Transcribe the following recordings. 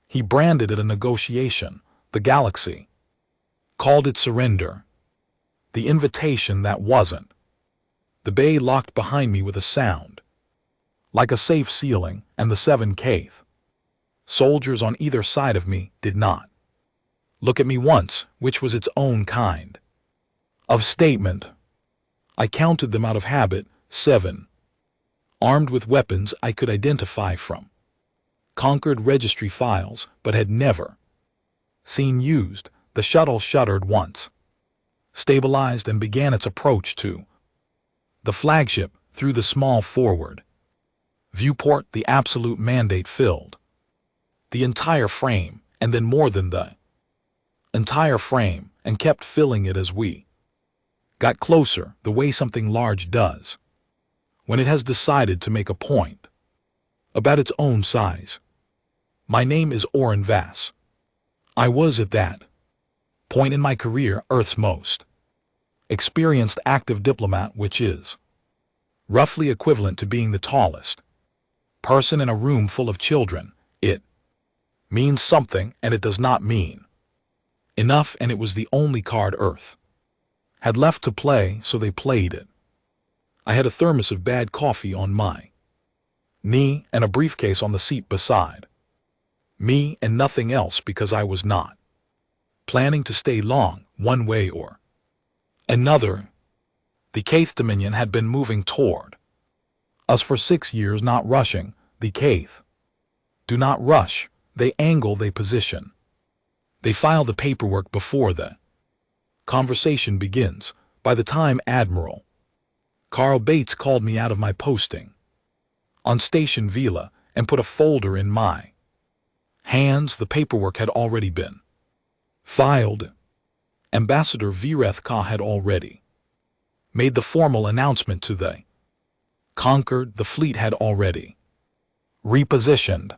He branded it a negotiation, the galaxy. Called it surrender. The invitation that wasn't. The bay locked behind me with a sound. Like a safe ceiling, and the 7 Kaith. Soldiers on either side of me did not look at me once, which was its own kind of statement. I counted them out of habit, 7. Armed with weapons I could identify from conquered registry files, but had never seen used. The shuttle shuddered once, stabilized, and began its approach to the flagship through the small forward viewport. The absolute mandate filled the entire frame, and then more than the entire frame, and kept filling it as we got closer, the way something large does when it has decided to make a point about its own size. My name is Oren Vass. I was at that point in my career Earth's most experienced active diplomat, which is roughly equivalent to being the tallest person in a room full of children. It means something, and it does not mean enough, and it was the only card Earth had left to play, so they played it. I had a thermos of bad coffee on my knee and a briefcase on the seat beside me, and nothing else, because I was not planning to stay long, one way or another. The Kaith Dominion had been moving toward us for 6 years, not rushing. The Kaith do not rush. They angle, they position. They file the paperwork before the conversation begins. By the time Admiral Carl Bates called me out of my posting on Station Vila and put a folder in my hands, the paperwork had already been filed. Ambassador Vireth Ka had already made the formal announcement to the Concord. The fleet had already repositioned.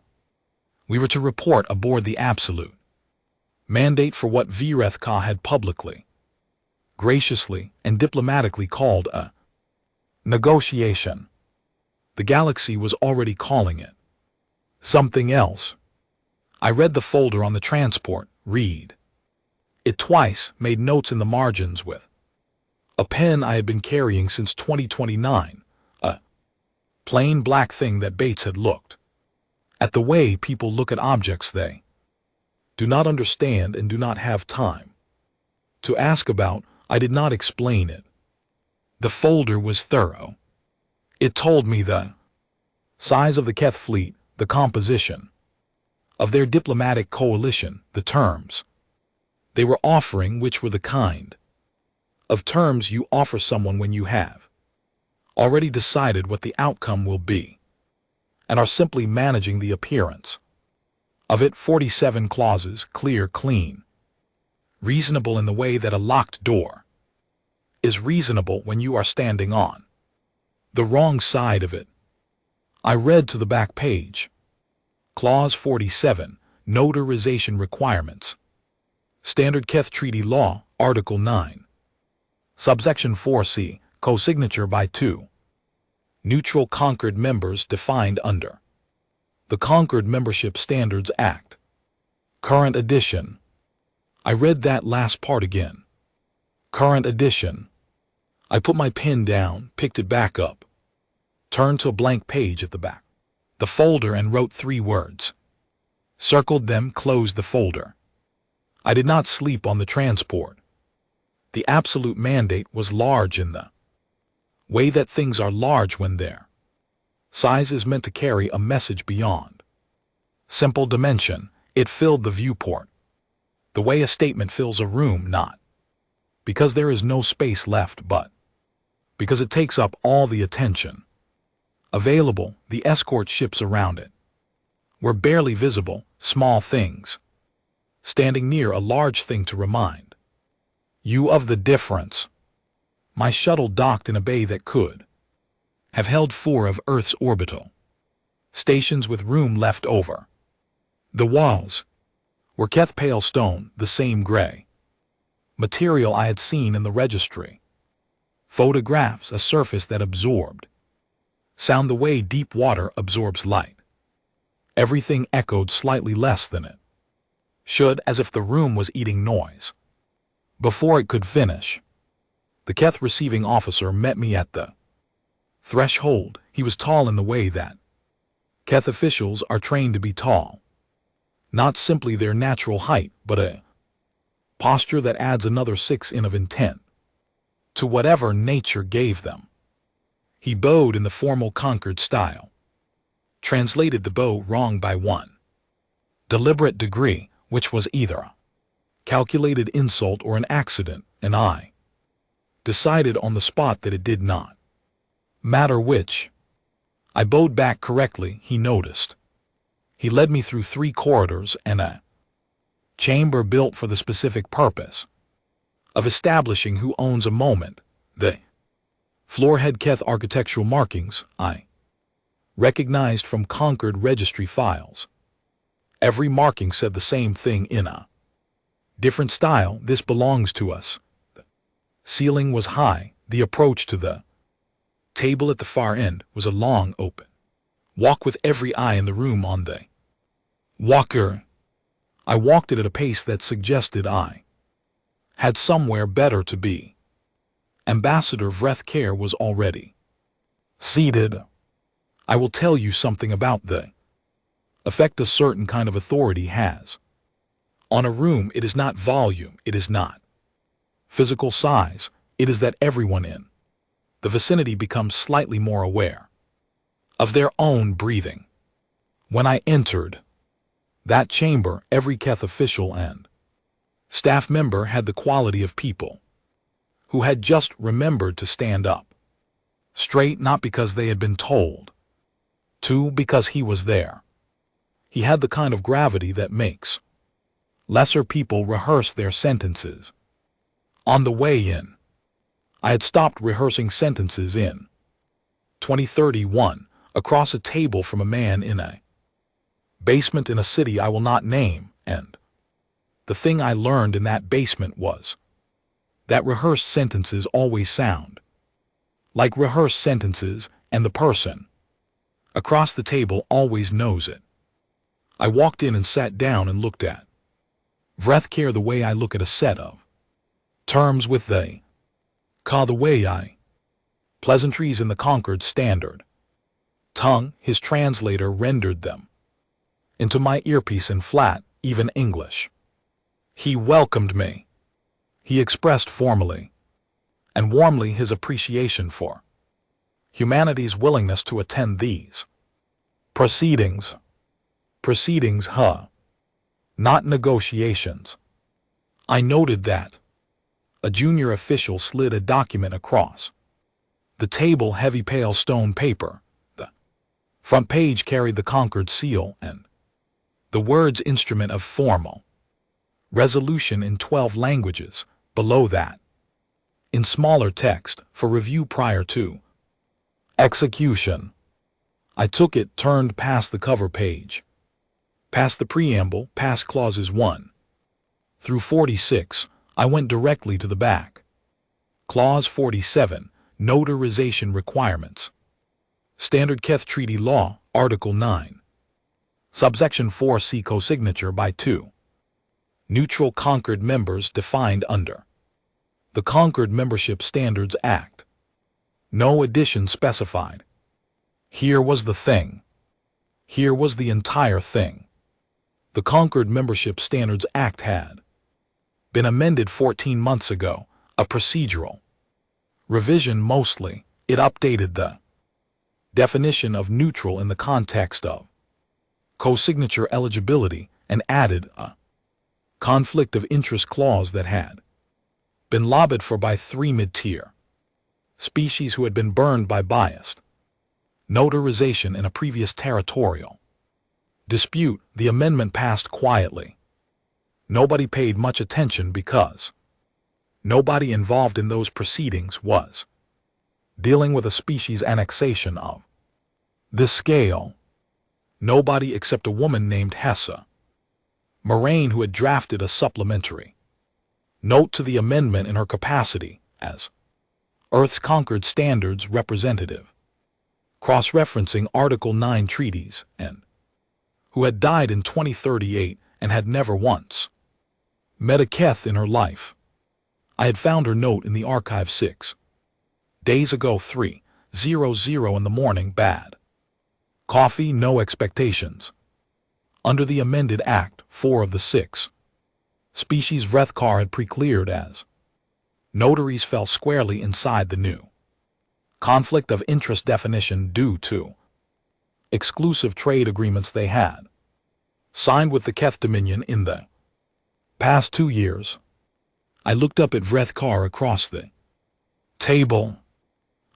We were to report aboard the absolute mandate for what Vireth Ka had publicly, graciously, and diplomatically called a negotiation. The galaxy was already calling it something else. I read the folder on the transport, read it twice, made notes in the margins with a pen I had been carrying since 2029, a plain black thing that Bates had looked at the way people look at objects they do not understand and do not have time to ask about. I did not explain it. The folder was thorough. It told me the size of the Keth fleet, the composition of their diplomatic coalition, the terms they were offering, which were the kind of terms you offer someone when you have already decided what the outcome will be and are simply managing the appearance of it. 47 clauses, clear, clean, reasonable in the way that a locked door is reasonable when you are standing on the wrong side of it. I read to the back page. Clause 47, Notarization Requirements. Standard Keth Treaty Law, Article 9. Subsection 4C, Co-signature by 2 neutral Concord members defined under the Concord Membership Standards Act. Current edition. I read that last part again. Current edition. I put my pen down, picked it back up, turned to a blank page at the back, the folder, and wrote 3 words. Circled them, closed the folder. I did not sleep on the transport. The absolute mandate was large in the way that things are large when their size is meant to carry a message beyond simple dimension. It filled the viewport the way a statement fills a room, not because there is no space left, but because it takes up all the attention available. The escort ships around it were barely visible, small things standing near a large thing to remind you of the difference. My shuttle docked in a bay that could have held 4 of Earth's orbital stations with room left over. The walls were Keth pale stone, the same gray material I had seen in the registry photographs, a surface that absorbed sound the way deep water absorbs light. Everything echoed slightly less than it should, as if the room was eating noise. Before it could finish, the Keth receiving officer met me at the threshold. He was tall in the way that Keth officials are trained to be tall. Not simply their natural height, but a posture that adds another 6 in of intent to whatever nature gave them. He bowed in the formal Concord style, translated the bow wrong by one deliberate degree, which was either a calculated insult or an accident, and I decided on the spot that it did not matter which. I bowed back correctly, he noticed. He led me through 3 corridors and a chamber built for the specific purpose of establishing who owns a moment. The floorhead Keth architectural markings I recognized from Concord registry files. Every marking said the same thing in a different style: this belongs to us. The ceiling was high. The approach to the table at the far end was a long open walk with every eye in the room on the walker. I walked it at a pace that suggested I had somewhere better to be. Ambassador Vrethkar was already seated. I will tell you something about the effect a certain kind of authority has on a room. It is not volume, it is not physical size, it is that everyone in the vicinity becomes slightly more aware of their own breathing. When I entered that chamber, every Keth official and staff member had the quality of people who had just remembered to stand up straight, not because they had been told to, because he was there. He had the kind of gravity that makes lesser people rehearse their sentences. On the way in, I had stopped rehearsing sentences in 2031 across a table from a man in a basement in a city I will not name, and the thing I learned in that basement was that rehearsed sentences always sound like rehearsed sentences, and the person across the table always knows it. I walked in and sat down and looked at Vrethkar the way I look at a set of terms with the way I pleasantries in the Concord Standard tongue. His translator rendered them into my earpiece in flat, even English. He welcomed me. He expressed formally and warmly his appreciation for humanity's willingness to attend these proceedings. Proceedings, not negotiations. I noted that a junior official slid a document across the table, heavy pale stone paper. The front page carried the Concord seal and the words "Instrument of Formal Resolution" in 12 languages. Below that, in smaller text, "For review prior to execution." I took it, turned past the cover page, past the preamble, past clauses 1 through 46. I went directly to the back. Clause 47, Notarization Requirements. Standard Keth Treaty Law, Article 9. Subsection 4C, Co-signature by 2 neutral Concord members defined under the Concord Membership Standards Act. No addition specified. Here was the thing. Here was the entire thing. The Concord Membership Standards Act had been amended 14 months ago, a procedural revision mostly. It updated the definition of neutral in the context of co-signature eligibility and added a conflict of interest clause that had been lobbied for by 3 mid-tier species who had been burned by biased notarization in a previous territorial dispute. The amendment passed quietly. Nobody paid much attention because nobody involved in those proceedings was dealing with a species annexation of this scale. Nobody except a woman named Hessa Moraine, who had drafted a supplementary note to the amendment in her capacity as Earth's Concord Standards representative, cross-referencing Article 9 treaties and who had died in 2038 and had never once met a Keth in her life. I had found her note in the archive 6 days ago, 3:00 in the morning, bad coffee, no expectations. Under the amended Act, 4 of the 6 species Vrethkar had pre-cleared as notaries fell squarely inside the new conflict of interest definition due to exclusive trade agreements they had signed with the Keth Dominion in the past 2 years. I looked up at Vrethkar across the table.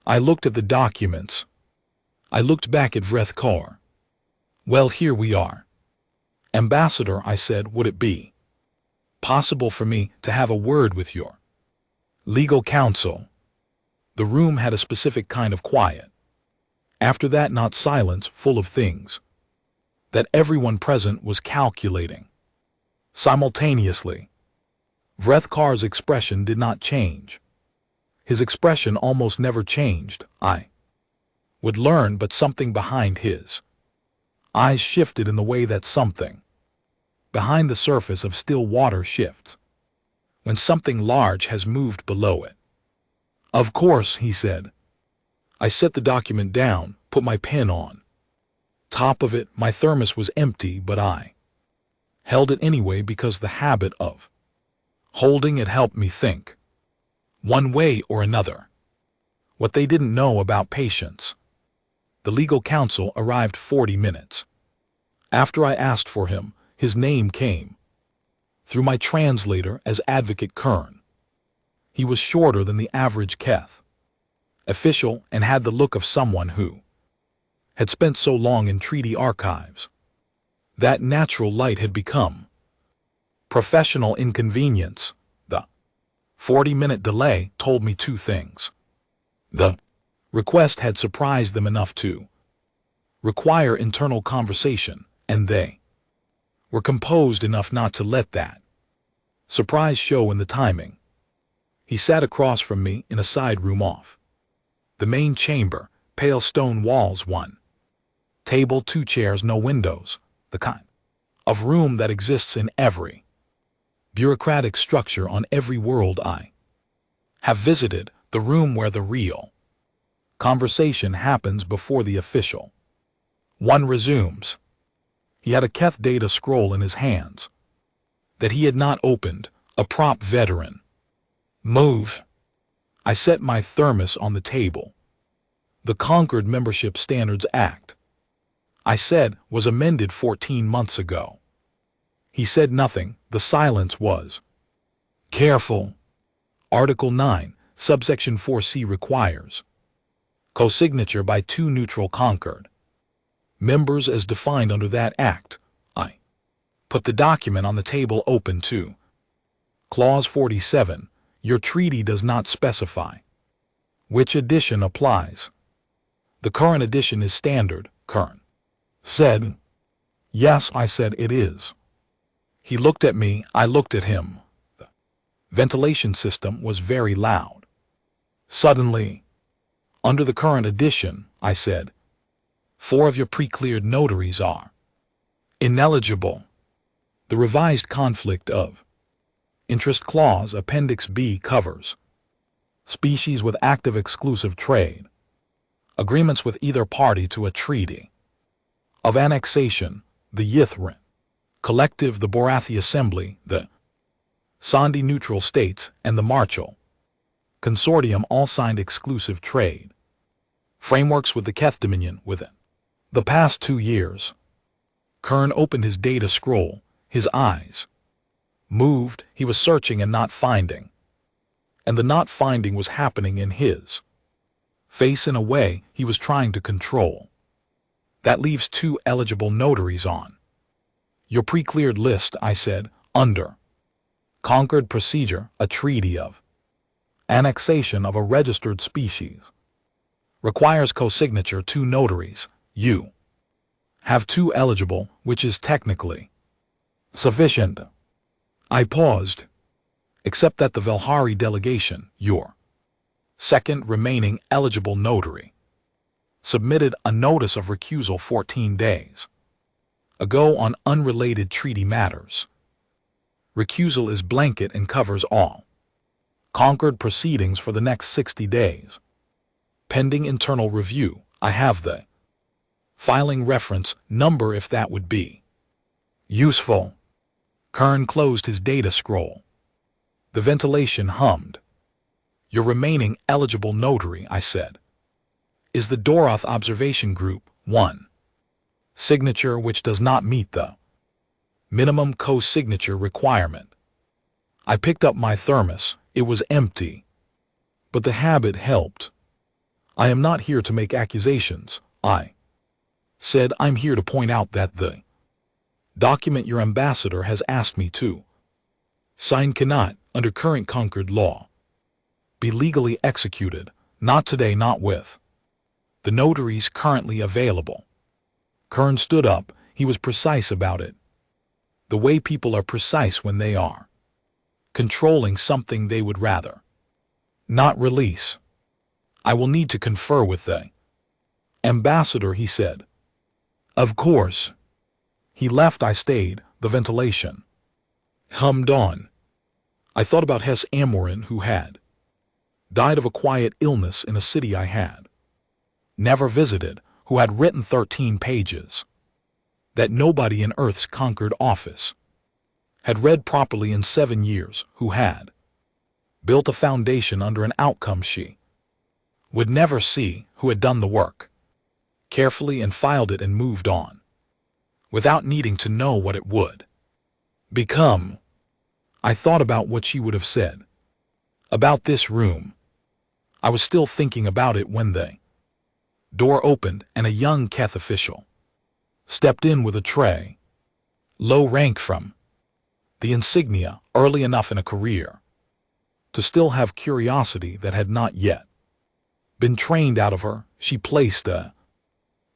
I looked at the documents. I looked back at Vrethkar. Well, here we are. Ambassador, I said, would it be possible for me to have a word with your legal counsel? The room had a specific kind of quiet. After that, not silence, full of things that everyone present was calculating simultaneously. Vrethkar's expression did not change. His expression almost never changed. I would learn, but something behind his eyes shifted in the way that something behind the surface of still water shifts when something large has moved below it. Of course, he said. I set the document down, put my pen on top of it. My thermos was empty, but I held it anyway because the habit of holding it helped me think, one way or another, what they didn't know about patience. The legal counsel arrived 40 minutes after I asked for him. His name came through my translator as Advocate Kern. He was shorter than the average Keth official and had the look of someone who had spent so long in treaty archives that natural light had become professional inconvenience. The 40-minute delay told me 2 things. The request had surprised them enough to require internal conversation, and they were composed enough not to let that surprise show in the timing. He sat across from me in a side room off the main chamber, pale stone walls, 1 table, 2 chairs, no windows, the kind of room that exists in every bureaucratic structure on every world I have visited, the room where the real conversation happens before the official one resumes. He had a Keth data scroll in his hands that he had not opened, a prop veteran move. I set my thermos on the table. The Concord Membership Standards Act, I said, was amended 14 months ago. He said nothing. The silence was careful. Article 9, subsection 4C requires co-signature by 2 neutral Concord members as defined under that act. I put the document on the table, open to Clause 47. Your treaty does not specify which edition applies. The current edition is standard, Kern said. Yes, I said, it is. He looked at me, I looked at him. The ventilation system was very loud. Suddenly, under the current edition, I said, 4 of your pre-cleared notaries are ineligible. The revised conflict of interest clause, Appendix B, covers species with active exclusive trade agreements with either party to a treaty of annexation, the Yithrin Collective, the Barathi Assembly, the Sandhi Neutral States, and the Marshall Consortium all signed exclusive trade frameworks with the Keth Dominion within the past 2 years. Kern opened his data scroll. His eyes moved. He was searching and not finding. And the not finding was happening in his face in a way he was trying to control. That leaves 2 eligible notaries on your pre-cleared list, I said, under Concord procedure. A treaty of annexation of a registered species requires co-signature 2 notaries. You have 2 eligible, which is technically sufficient. I paused. Except that the Velhari delegation, your second remaining eligible notary, submitted a notice of recusal 14 days A go on unrelated treaty matters. Recusal is blanket and covers all. Concord proceedings for the next 60 days. Pending internal review. I have the filing reference number if that would be useful. Kern closed his data scroll. The ventilation hummed. Your remaining eligible notary, I said, is the Doroth Observation Group 1. Signature which does not meet the minimum co-signature requirement. I picked up my thermos. It was empty. But the habit helped. I am not here to make accusations, I said. I'm here to point out that the document your ambassador has asked me to sign cannot, under current Concord law, be legally executed, not today, not with the notaries currently available. Kern stood up. He was precise about it. The way people are precise when they are controlling something they would rather not release. I will need to confer with the ambassador, he said. Of course. He left. I stayed. The ventilation hummed on. I thought about Hess Amorin, who had died of a quiet illness in a city I had never visited, who had written 13 pages that nobody in Earth's Concord office had read properly in 7 years, who had built a foundation under an outcome she would never see, who had done the work carefully and filed it and moved on without needing to know what it would become. I thought about what she would have said about this room. I was still thinking about it when the door opened and a young Keth official stepped in with a tray. Low rank from the insignia, early enough in a career to still have curiosity that had not yet been trained out of her. She placed a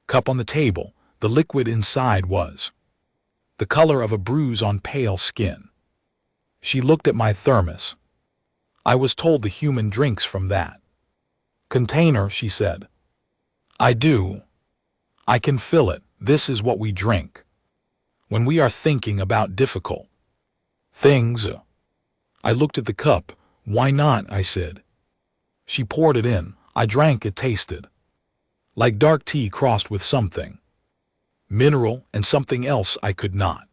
cup on the table. The liquid inside was the color of a bruise on pale skin. She looked at my thermos. I was told the human drinks from that container, she said. I do. I can fill it. This is what we drink when we are thinking about difficult things. I looked at the cup. Why not, I said. She poured it in. I drank. It tasted like dark tea crossed with something mineral and something else I could not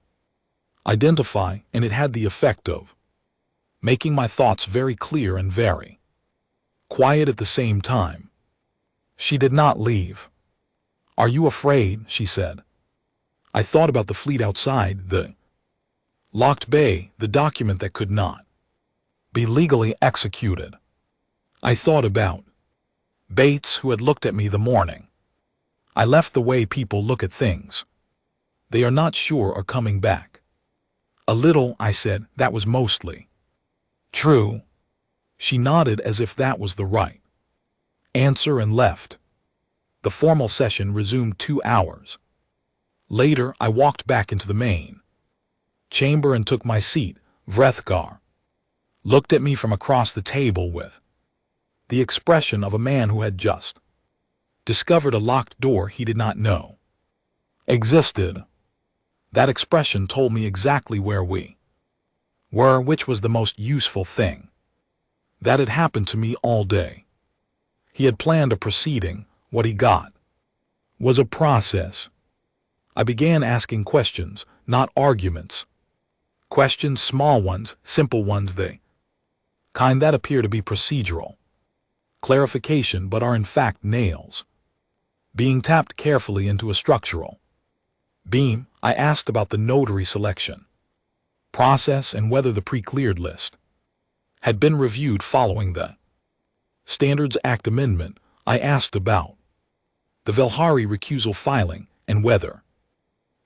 identify, and it had the effect of making my thoughts very clear and very quiet at the same time. She did not leave. Are you afraid? She said. I thought about the fleet outside, the locked bay, the document that could not be legally executed. I thought about Bates, who had looked at me the morning I left, the way people look at things. They are not sure are coming back. A little, I said. That was mostly true. She nodded as if that was the right answer and left. The formal session resumed 2 hours. Later, I walked back into the main chamber and took my seat. Vrethgar looked at me from across the table with the expression of a man who had just discovered a locked door he did not know existed. That expression told me exactly where we were, which was the most useful thing that had happened to me all day. He had planned a proceeding. What he got was a process. I began asking questions, not arguments. Questions, small ones, simple ones, the kind that appear to be procedural clarification but are in fact nails being tapped carefully into a structural beam. I asked about the notary selection process and whether the pre-cleared list had been reviewed following the Standards Act amendment. I asked about the Velhari recusal filing and whether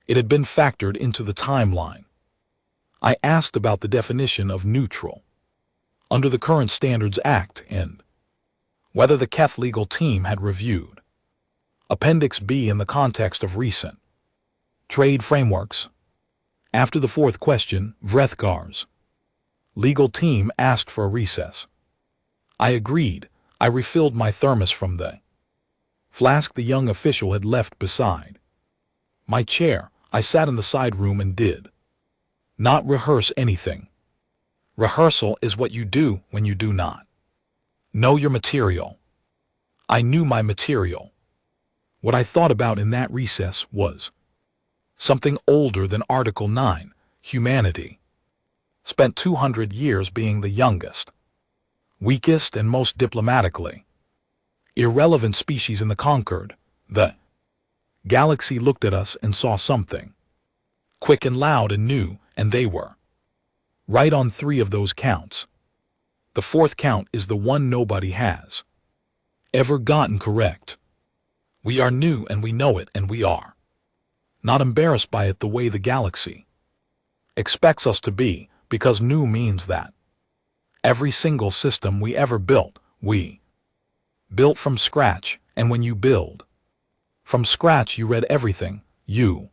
it had been factored into the timeline. I asked about the definition of neutral under the current Standards Act and whether the Keth legal team had reviewed Appendix B in the context of recent trade frameworks. After the fourth question, Vrethgar's legal team asked for a recess. I agreed. I refilled my thermos from the flask the young official had left beside my chair. I sat in the side room and did not rehearse anything. Rehearsal is what you do when you do not know your material. I knew my material. What I thought about in that recess was something older than Article 9, humanity. Spent 200 years being the youngest, weakest, and most diplomatically irrelevant species in the conquered. The galaxy looked at us and saw something quick and loud and new, and they were right on 3 of those counts. The 4th count is the one nobody has ever gotten correct. We are new and we know it, and we are not embarrassed by it the way the galaxy expects us to be, because new means that every single system we ever built, we built from scratch, and when you build from scratch you read everything. You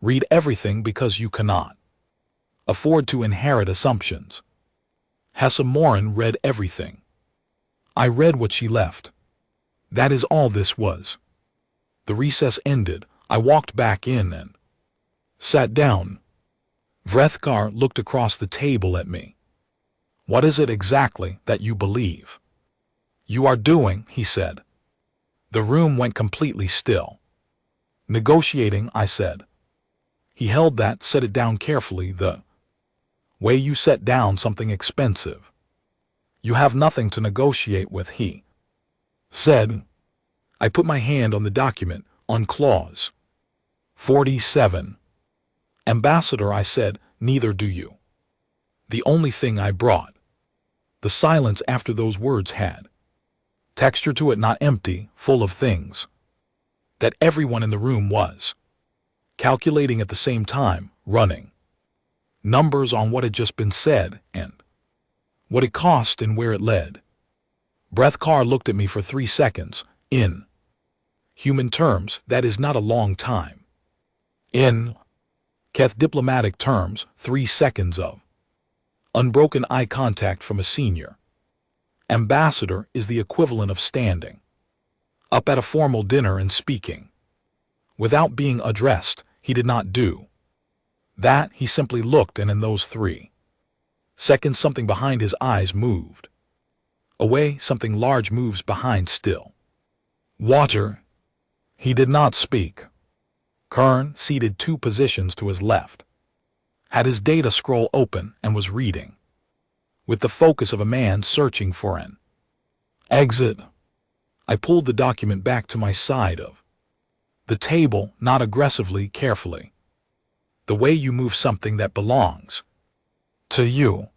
read everything because you cannot afford to inherit assumptions. Hessa Morin read everything. I read what she left. That is all this was. The recess ended. I walked back in and sat down. Vrethkar looked across the table at me. What is it exactly that you believe you are doing? He said. The room went completely still. Negotiating, I said. He held that, set it down carefully, the way you set down something expensive. You have nothing to negotiate with, he said. I put my hand on the document, on clause 47. Ambassador, I said, neither do you. The only thing I brought. The silence after those words had texture to it, not empty, full of things that everyone in the room was calculating at the same time, running numbers on what had just been said and what it cost and where it led. Vrethkar looked at me for 3 seconds. In human terms, that is not a long time. In Keth diplomatic terms, 3 seconds of unbroken eye contact from a senior ambassador is the equivalent of standing up at a formal dinner and speaking without being addressed. He did not do that. He simply looked, and in those 3 seconds something behind his eyes moved away. Something large moves behind still water. He did not speak. Kern, seated 2 positions to his left, had his data scroll open and was reading with the focus of a man searching for an exit. I pulled the document back to my side of the table, not aggressively, carefully. The way you move something that belongs to you.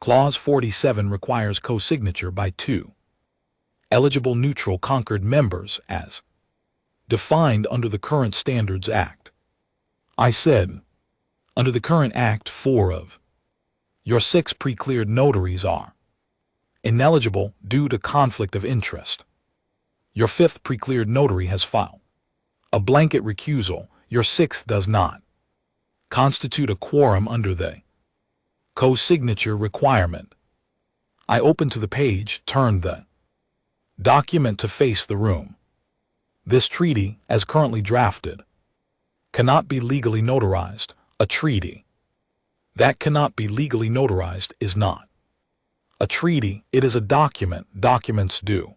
Clause 47 requires co-signature by 2 eligible neutral conquered members as defined under the current Standards Act. I said, under the current Act, 4 of your 6 pre-cleared notaries are ineligible due to conflict of interest. Your 5th pre-cleared notary has filed a blanket recusal. Your 6th does not constitute a quorum under the co-signature requirement. I opened to the page, turned the document to face the room. This treaty, as currently drafted, cannot be legally notarized. A treaty that cannot be legally notarized is not a treaty. It is a document. Documents do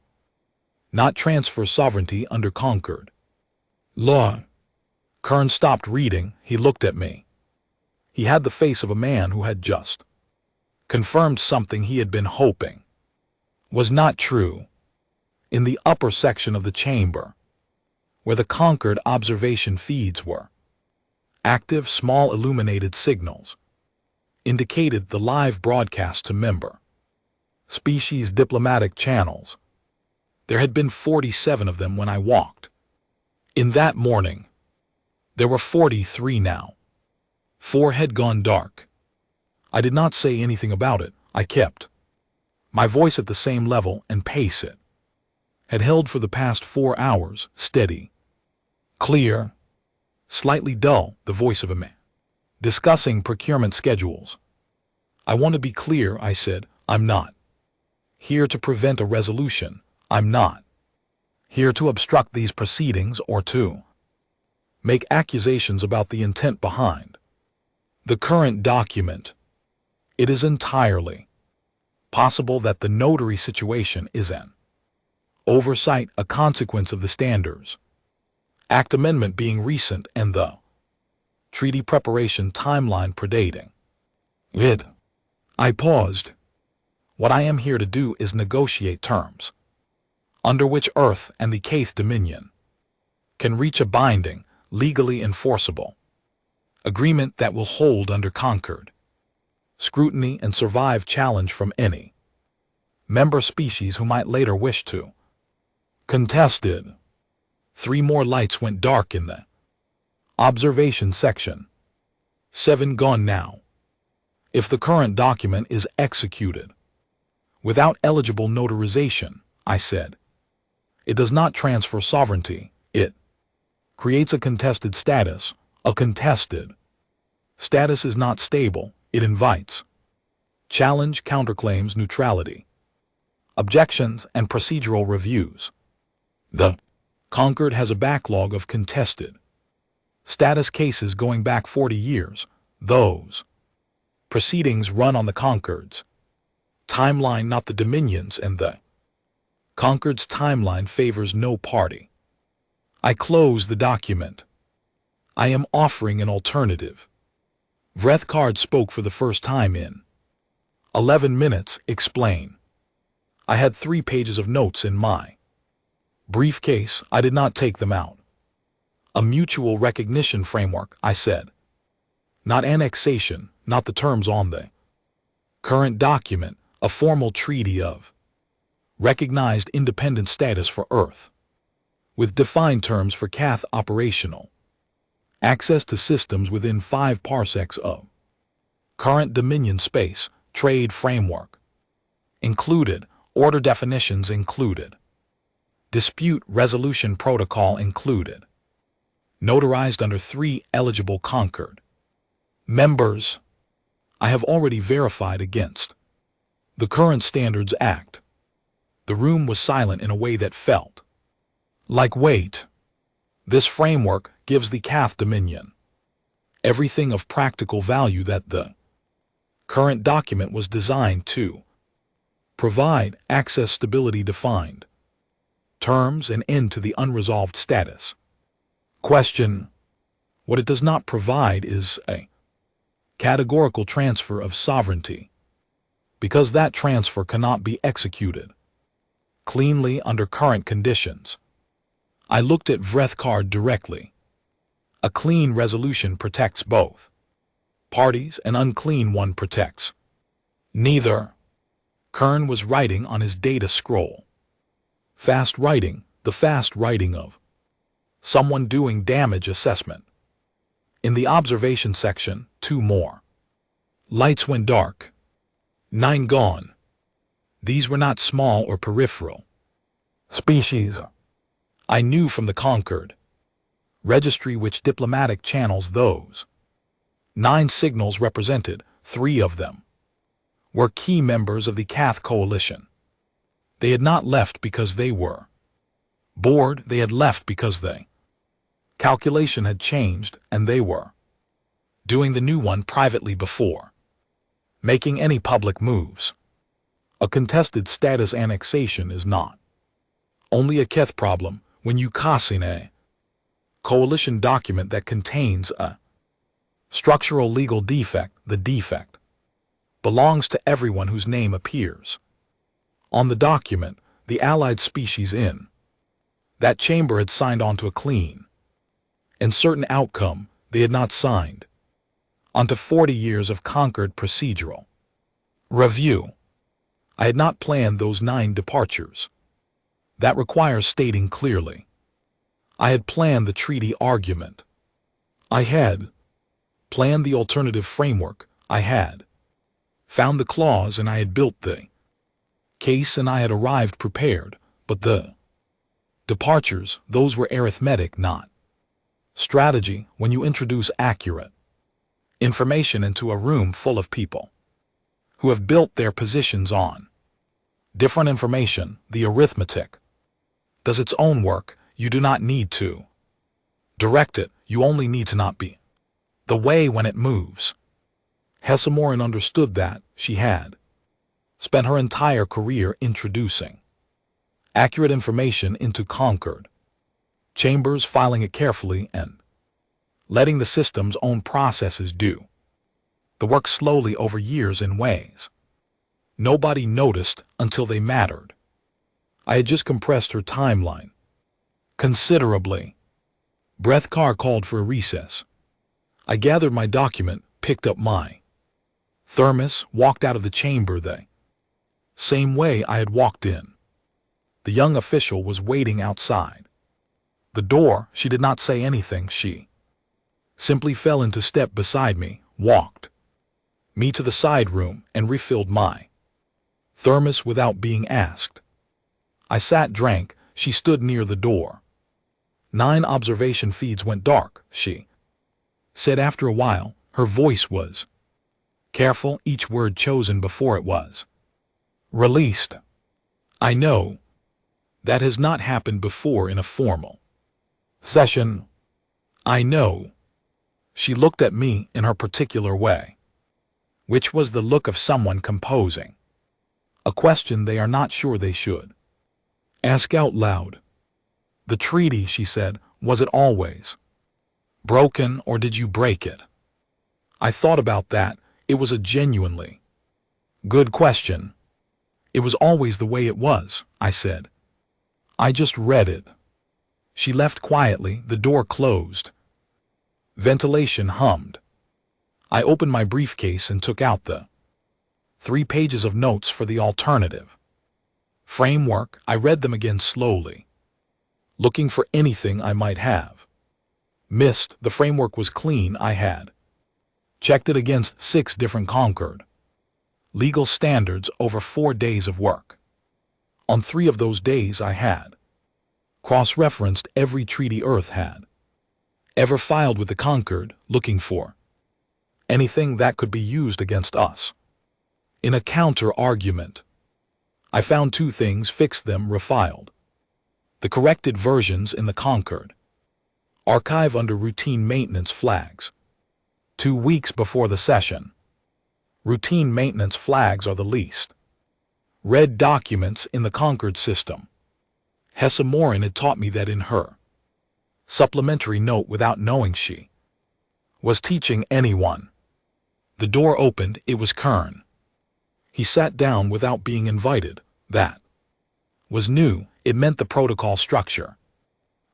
not transfer sovereignty under conquered law. Kern stopped reading. He looked at me. He had the face of a man who had just confirmed something he had been hoping was not true. In the upper section of the chamber, where the conquered observation feeds were active, small illuminated signals indicated the live broadcast to member species diplomatic channels. There had been 47 of them when I walked in that morning. There were 43 now. 4 had gone dark. I did not say anything about it. I kept my voice at the same level and pace it had held for the past 4 hours, steady, clear, slightly dull, the voice of a man discussing procurement schedules. I want to be clear, I said. I'm not here to prevent a resolution. I'm not here to obstruct these proceedings or to make accusations about the intent behind the current document. It is entirely possible that the notary situation is an oversight, a consequence of the Standards Act amendment being recent and the treaty preparation timeline predating it. I paused. What I am here to do is negotiate terms under which Earth and the Kth Dominion can reach a binding, legally enforceable agreement that will hold under Concord scrutiny and survive challenge from any member species who might later wish to contest it. 3 more lights went dark in the observation section. 7 gone now. If the current document is executed without eligible notarization, I said, it does not transfer sovereignty, it creates a contested status. A contested status is not stable, it invites challenge, counterclaims, neutrality, objections, and procedural reviews. The Concord has a backlog of contested status cases going back 40 years. Those proceedings run on the Concord's timeline, not the Dominion's, and the Concord's timeline favors no party. I close the document. I am offering an alternative. Vrethkard spoke for the first time in 11 minutes. Explain. I had 3 pages of notes in my briefcase. I did not take them out. A mutual recognition framework, I said. Not annexation, not the terms on the current document, a formal treaty of recognized independent status for Earth, with defined terms for Kth operational access to systems within 5 parsecs of current Dominion space, trade framework included, order definitions included, dispute resolution protocol included, notarized under 3 eligible Concord members. I have already verified against the current Standards Act. The room was silent in a way that felt like weight. This framework gives the Kth Dominion everything of practical value that the current document was designed to provide: access, stability, defined terms, and end to the unresolved status. Question: what it does not provide is a categorical transfer of sovereignty, because that transfer cannot be executed cleanly under current conditions. I looked at Vrethkard directly. A clean resolution protects both parties, an unclean one protects neither. Kern was writing on his data scroll. Fast writing, the fast writing of someone doing damage assessment. In the observation section, 2 more lights went dark. 9 gone. These were not small or peripheral species. I knew from the Concord registry which diplomatic channels those 9 signals represented. 3 of them were key members of the Kth coalition. They had not left because they were bored, they had left because the calculation had changed and they were doing the new one privately before making any public moves. A contested status annexation is not only a Keth problem when you casing a coalition document that contains a structural legal defect. The defect belongs to everyone whose name appears on the document. The allied species in that chamber had signed on to a clean and certain outcome. They had not signed onto 40 years of Concord procedural review. I had not planned those 9 departures. That requires stating clearly. I had planned the treaty argument. I had planned the alternative framework. I had found the clause and I had built the case and I had arrived prepared. But the departures, those were arithmetic, not strategy. When you introduce accurate information into a room full of people who have built their positions on different information, the arithmetic does its own work. You do not need to direct it. You only need to not be the way when it moves. Hesse Morin understood that. She had spent her entire career introducing accurate information into Concord chambers, filing it carefully and letting the system's own processes do the work slowly over years in ways nobody noticed until they mattered. I had just compressed her timeline considerably. Brett Carr called for a recess. I gathered my document, picked up my thermos, walked out of the chamber the same way I had walked in. The young official was waiting outside the door. She did not say anything. She simply fell into step beside me, walked me to the side room, and refilled my thermos without being asked. I sat, drank. She stood near the door. 9 observation feeds went dark, she said after a while. Her voice was careful, each word chosen before it was released. I know that has not happened before in a formal session. I know. She looked at me in her particular way, which was the look of someone composing a question they are not sure they should ask out loud. The treaty, she said, was it always broken, or did you break it? I thought about that. It was a genuinely good question. It was always the way it was, I said. I just read it. She left quietly, the door closed. Ventilation hummed. I opened my briefcase and took out the 3 pages of notes for the alternative framework. I read them again slowly, looking for anything I might have missed. The framework was clean. I had checked it against 6 different Concord legal standards over 4 days of work. On 3 of those days I had cross-referenced every treaty Earth had ever filed with the Concord, looking for anything that could be used against us. In a counter-argument, I found 2 things, fixed them, refiled the corrected versions in the Concord archive under routine maintenance flags 2 weeks before the session. Routine maintenance flags are the least read documents in the Concord system. Hesse Morin had taught me that in her supplementary note without knowing she was teaching anyone. The door opened. It was Kern. He sat down without being invited. That was new. It meant the protocol structure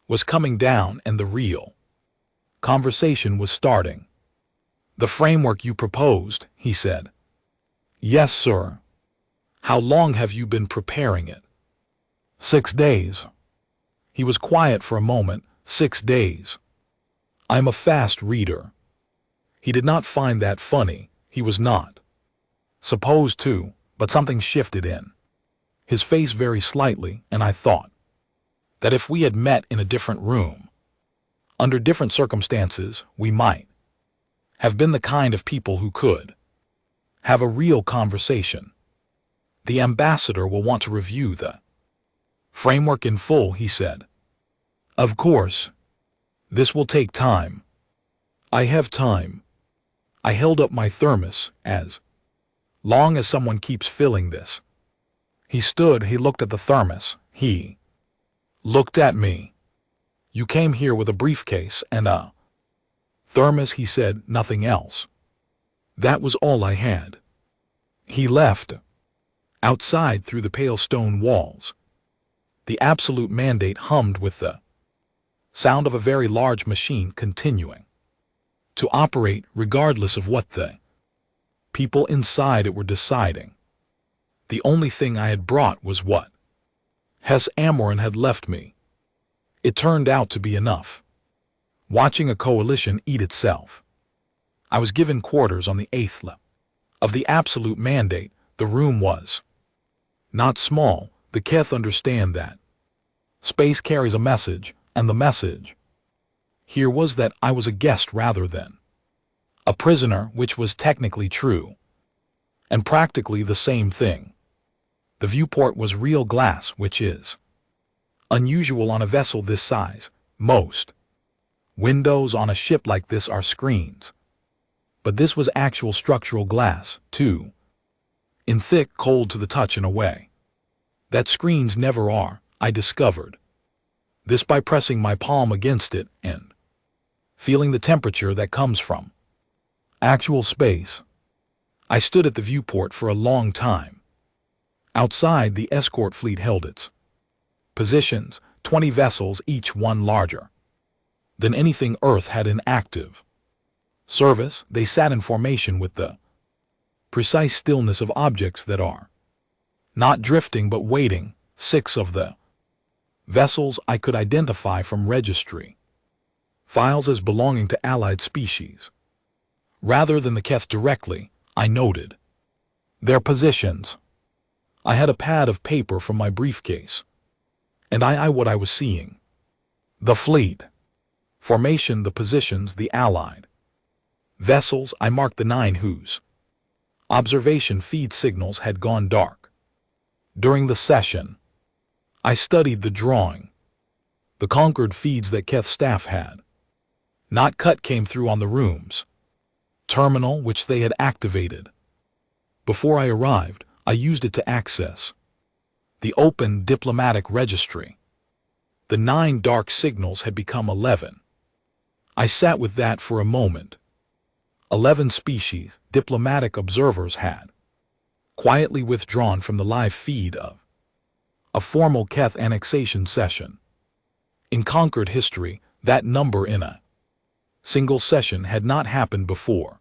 was coming down and the real conversation was starting. The framework you proposed, he said. Yes, sir. How long have you been preparing it? 6 days. He was quiet for a moment. 6 days. I'm a fast reader. He did not find that funny. He was not supposed to, but something shifted in his face very slightly, and I thought that if we had met in a different room, under different circumstances, we might have been the kind of people who could have a real conversation. The ambassador will want to review the framework in full, he said. Of course. This will take time. I have time. I held up my thermos. As long as someone keeps filling this. He stood. He looked at the thermos. He looked at me. You came here with a briefcase and a thermos, he said, nothing else. That was all I had. He left. Outside, through the pale stone walls, the absolute mandate hummed with the sound of a very large machine continuing to operate regardless of what the people inside it were deciding. The only thing I had brought was what Hesse Morin had left me. It turned out to be enough. Watching a coalition eat itself. I was given quarters on the 8th level of the absolute mandate. The room was not small. The Keth understand that space carries a message, and the message here was that I was a guest rather than a prisoner, which was technically true and practically the same thing. The viewport was real glass, which is unusual on a vessel this size. Most Windows on a ship like this are screens. But this was actual structural glass, too. In thick, cold to the touch in a way that screens never are, I discovered. This by pressing my palm against it and feeling the temperature that comes from actual space. I stood at the viewport for a long time. Outside, the escort fleet held its positions, 20 vessels, each one larger than anything Earth had in active service. They sat in formation with the precise stillness of objects that are not drifting but waiting. 6 of the vessels I could identify from registry files as belonging to allied species. Rather than the Keth directly, I noted their positions. I had a pad of paper from my briefcase, and I what I was seeing. The fleet formation, the positions, the allied vessels. I marked the 9 whose observation feed signals had gone dark. During the session, I studied the drawing. The conquered feeds that Keth staff had not cut came through on the room's terminal, which they had activated. Before I arrived, I used it to access the open diplomatic registry. The 9 dark signals had become 11. I sat with that for a moment. 11 species, diplomatic observers had quietly withdrawn from the live feed of a formal Keth annexation session. In conquered history, that number in a single session had not happened before.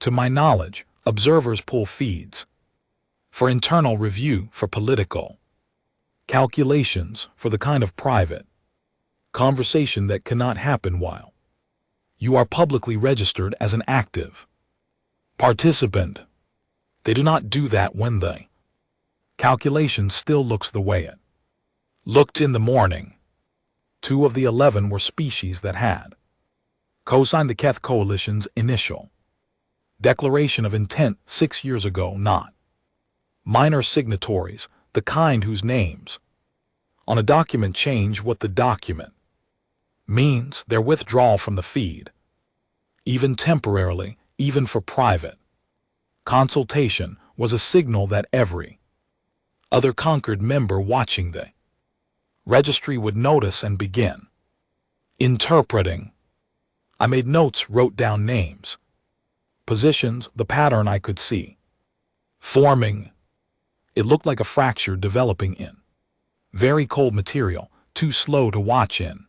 To my knowledge, observers pull feeds for internal review, for political calculations, for the kind of private conversation that cannot happen while you are publicly registered as an active participant. They do not do that when the calculation still looks the way it looked in the morning. 2 of the 11 were species that had co-signed the Keth Coalition's initial declaration of intent 6 years ago, not minor signatories, the kind whose names on a document change what the document means. Their withdrawal from the feed, even temporarily, even for private consultation, was a signal that every other conquered member watching the registry would notice and begin interpreting. I made notes, wrote down names, positions, the pattern I could see forming. It looked like a fracture developing in very cold material, too slow to watch in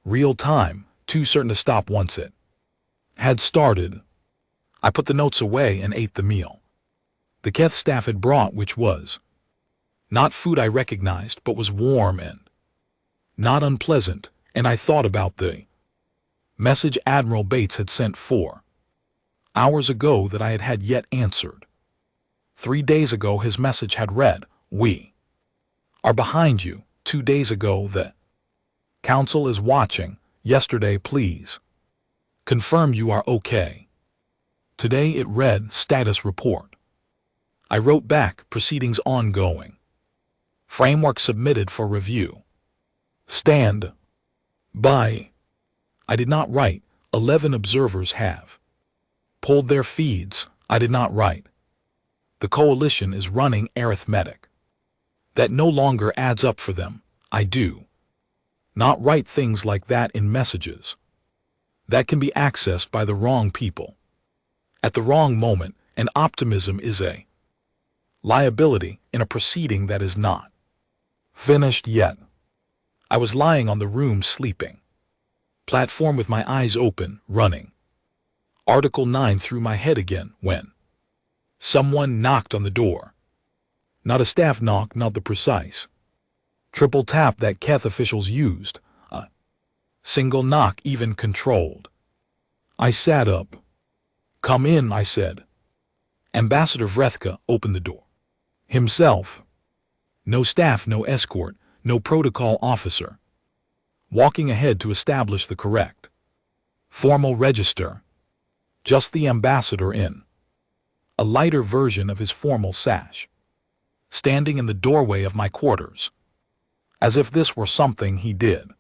real time, too certain to stop once it had started. I put the notes away and ate the meal the Keth staff had brought, which was not food I recognized, but was warm and not unpleasant, and I thought about the message Admiral Bates had sent 4 hours ago that I had yet answered. 3 days ago his message had read, "We are behind you." 2 days ago, the Council is watching. Yesterday, "Please confirm you are okay." Today it read, "Status report." I wrote back, "Proceedings ongoing. Framework submitted for review. Stand by." I did not write, 11 observers have pulled their feeds. I did not write, "The coalition is running arithmetic that no longer adds up for them." I do not write things like that in messages that can be accessed by the wrong people at the wrong moment, and optimism is a liability in a proceeding that is not finished yet. I was lying on the room sleeping platform with my eyes open, running Article 9 through my head again, when someone knocked on the door. Not a staff knock, not the precise triple tap that Keth officials used, a single knock, even controlled. I sat up. "Come in," I said. Ambassador Vrethka opened the door himself. No staff, no escort, no protocol officer walking ahead to establish the correct formal register. Just the ambassador in a lighter version of his formal sash, standing in the doorway of my quarters, as if this were something he did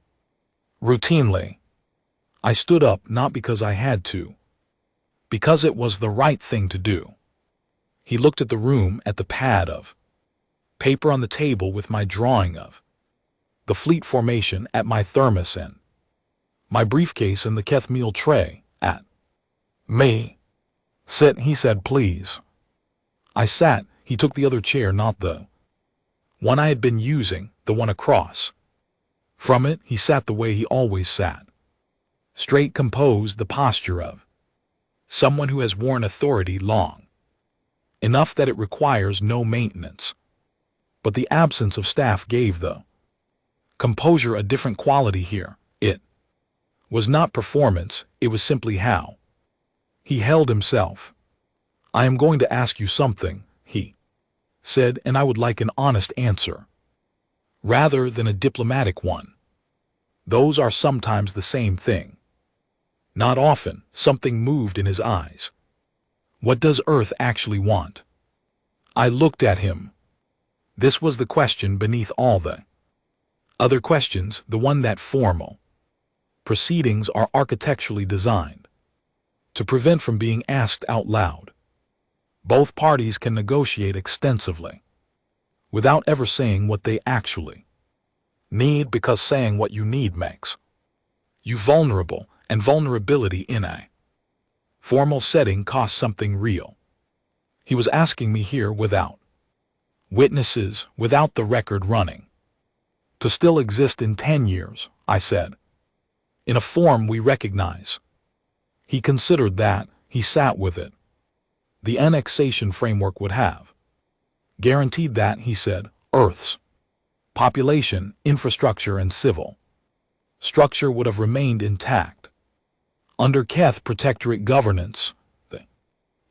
routinely. I stood up not because I had to, because it was the right thing to do. He looked at the room, at the pad of paper on the table with my drawing of the fleet formation, at my thermos and my briefcase and the Keth meal tray, at me. Sit, he said, please. I sat. He took the other chair, not the one I had been using, the one across from it. He sat the way he always sat. Straight, composed, the posture of someone who has worn authority long enough that it requires no maintenance. But the absence of staff gave the composure a different quality here. It was not performance, it was simply how he held himself. I am going to ask you something, he said, and I would like an honest answer, rather than a diplomatic one. Those are sometimes the same thing. Not often. Something moved in his eyes. What does Earth actually want? I looked at him. This was the question beneath all the other questions, the one that formal proceedings are architecturally designed to prevent from being asked out loud. Both parties can negotiate extensively without ever saying what they actually need, because saying what you need makes you vulnerable, and vulnerability in a formal setting costs something real. He was asking me here without witnesses, without the record running, to still exist in 10 years, I said, in a form we recognize. He considered that. He sat with it. The annexation framework would have guaranteed that, he said, Earth's population, infrastructure, and civil structure would have remained intact. Under Keth protectorate governance, the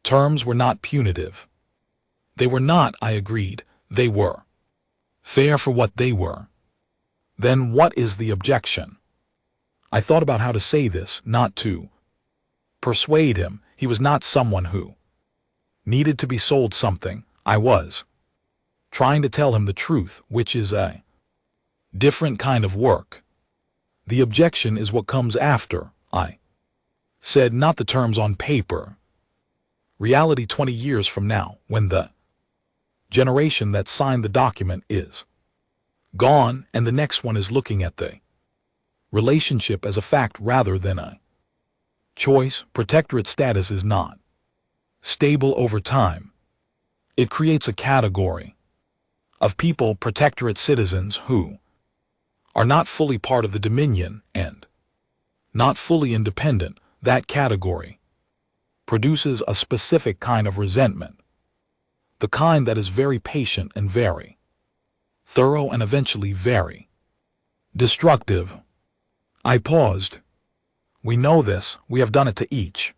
terms were not punitive. They were not, I agreed. They were fair for what they were. Then what is the objection? I thought about how to say this, not to persuade him. He was not someone who needed to be sold something. I was trying to tell him the truth, which is a different kind of work. The objection is what comes after, I said, not the terms on paper. Reality 20 years from now, when the generation that signed the document is gone and the next one is looking at the relationship as a fact rather than a choice. Protectorate status is not stable over time. It creates a category of people, protectorate citizens, who are not fully part of the dominion and not fully independent. That category produces a specific kind of resentment, the kind that is very patient and very thorough and eventually very destructive. I paused. We know this. We have done it to each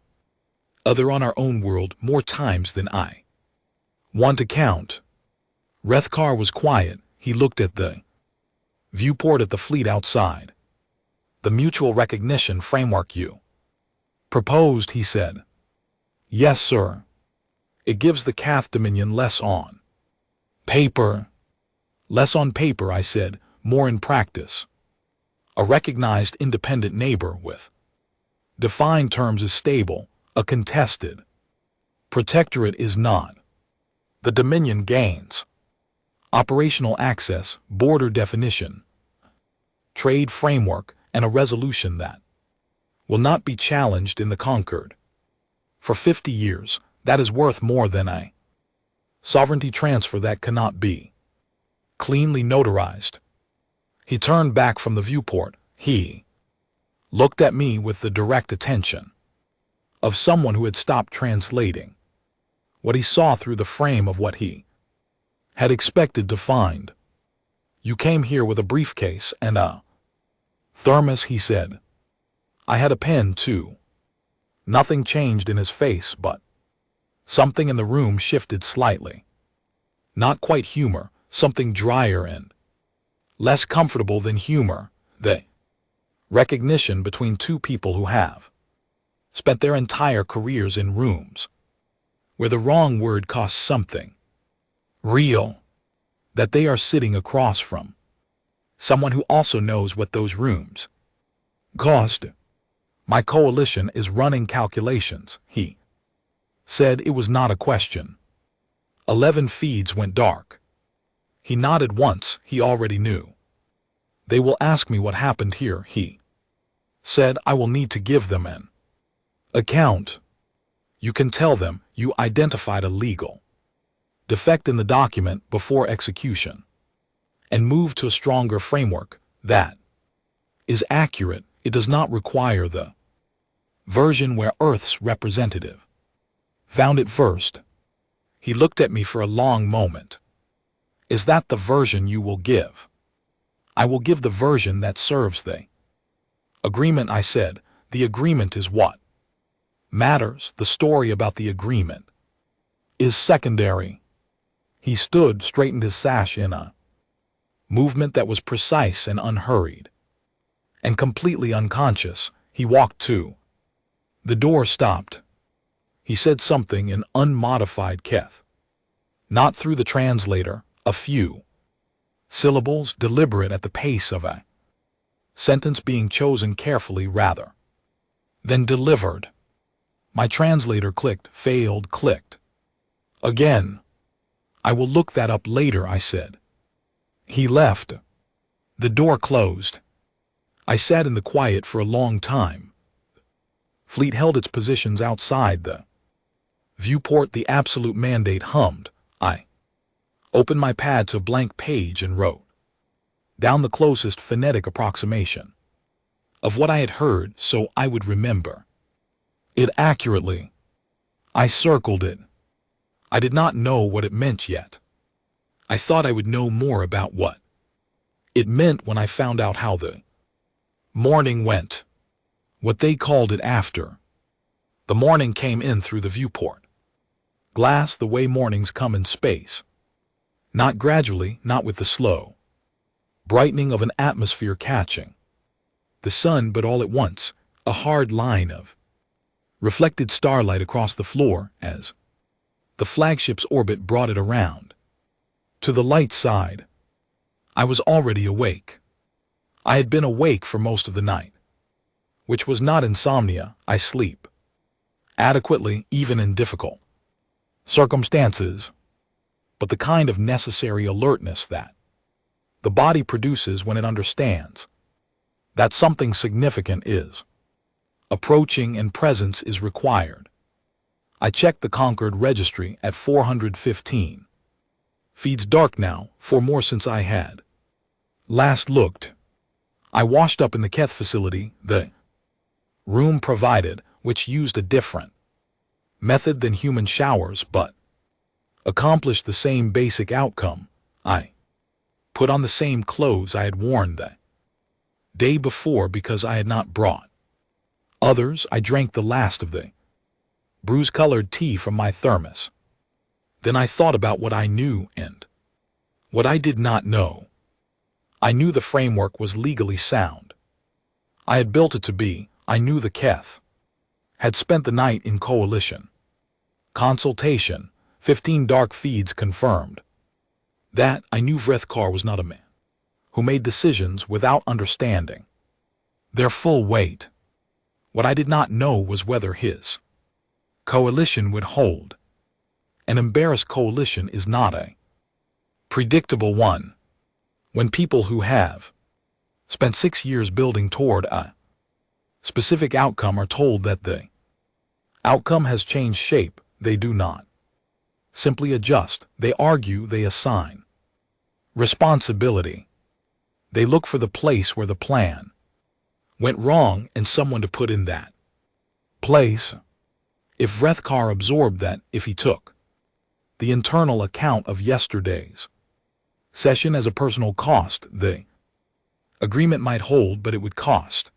other on our own world more times than I want to count. Rethkar was quiet. He looked at the viewport at the fleet outside. The mutual recognition framework you proposed, he said. Yes, sir. It gives the Keth Dominion less on paper. Less on paper, I said, more in practice. A recognized independent neighbor with defined terms is stable. A contested protectorate is not. The Dominion gains operational access, border definition, trade framework, and a resolution that will not be challenged in the conquered. For 50 years, that is worth more than a sovereignty transfer that cannot be cleanly notarized. He turned back from the viewport. He looked at me with the direct attention of someone who had stopped translating what he saw through the frame of what he had expected to find. You came here with a briefcase and a thermos, he said. I had a pen, too. Nothing changed in his face, but something in the room shifted slightly. Not quite humor, something drier and less comfortable than humor. The recognition between two people who have spent their entire careers in rooms where the wrong word costs something real, that they are sitting across from someone who also knows what those rooms cost. My coalition is running calculations, he said. It was not a question. 11 feeds went dark. He nodded once. He already knew. They will ask me what happened here, he said. I will need to give them an account. You can tell them you identified a legal defect in the document before execution and moved to a stronger framework that is accurate. It does not require the version where Earth's representative found it first. He looked at me for a long moment. Is that the version you will give? I will give the version that serves the agreement, I said. The agreement is what matters. The story about the agreement is secondary. He stood, straightened his sash in a movement that was precise and unhurried. And completely unconscious, he walked to the door. Stopped. He said something in unmodified Keth. Not through the translator, a few syllables, deliberate at the pace of a sentence being chosen carefully rather than delivered. My translator clicked, failed, clicked again. I will look that up later, I said. He left. The door closed. I sat in the quiet for a long time. Fleet held its positions outside the viewport. The absolute mandate hummed. I opened my pad to a blank page and wrote down the closest phonetic approximation of what I had heard so I would remember it accurately. I circled it. I did not know what it meant yet. I thought I would know more about what it meant when I found out how the morning went. What they called it after the morning came in through the viewport glass, the way mornings come in space. Not gradually, not with the slow brightening of an atmosphere catching the sun, but all at once, a hard line of reflected starlight across the floor as the flagship's orbit brought it around to the light side. I was already awake. I had been awake for most of the night, which was not insomnia. I sleep adequately, even in difficult circumstances, but the kind of necessary alertness that the body produces when it understands that something significant is approaching and presence is required. I checked the Concord registry at 415. Feeds dark now, for more since I had last looked. I washed up in the Keth facility, the room provided, which used a different method than human showers but accomplished the same basic outcome. I put on the same clothes I had worn the day before because I had not brought others. I drank the last of the bruise-colored tea from my thermos. Then I thought about what I knew and what I did not know. I knew the framework was legally sound. I had built it to be. I knew the Keth had spent the night in coalition consultation. 15 dark feeds confirmed that. I knew Vrethkar was not a man who made decisions without understanding their full weight. What I did not know was whether his coalition would hold. An embarrassed coalition is not a predictable one. When people who have spent 6 years building toward a specific outcome are told that the outcome has changed shape, they do not simply adjust. They argue, they assign responsibility. They look for the place where the plan went wrong and someone to put in that place. If Vrethkar absorbed that, if he took the internal account of yesterday's session as a personal cost, the agreement might hold, but it would cost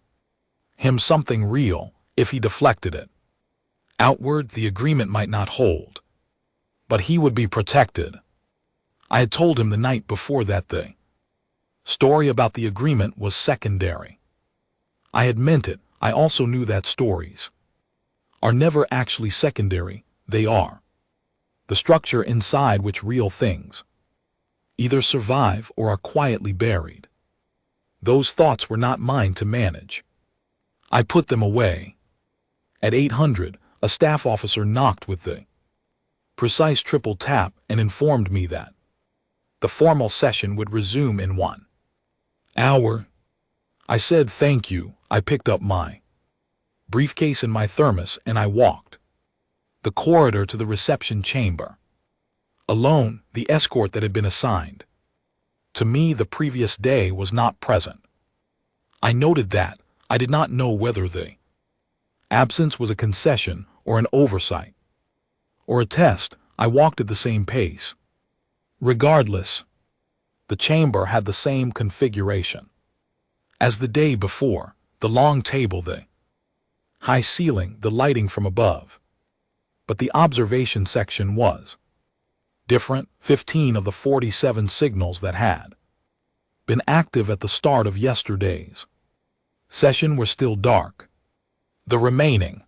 him something real. If he deflected it outward, the agreement might not hold, but he would be protected. I had told him the night before that the story about the agreement was secondary. I had meant it. I also knew that stories are never actually secondary. They are the structure inside which real things either survive or are quietly buried. Those thoughts were not mine to manage. I put them away. At 800, a staff officer knocked with the precise triple tap and informed me that the formal session would resume in 1 hour. I said thank you. I picked up my briefcase and my thermos and I walked the corridor to the reception chamber. Alone, the escort that had been assigned to me the previous day was not present. I noted that. I did not know whether the absence was a concession or an oversight or a test. I walked at the same pace. Regardless, the chamber had the same configuration as the day before: the long table, the high ceiling, the lighting from above. But the observation section was different. 15 of the 47 signals that had been active at the start of yesterday's session were still dark. The remaining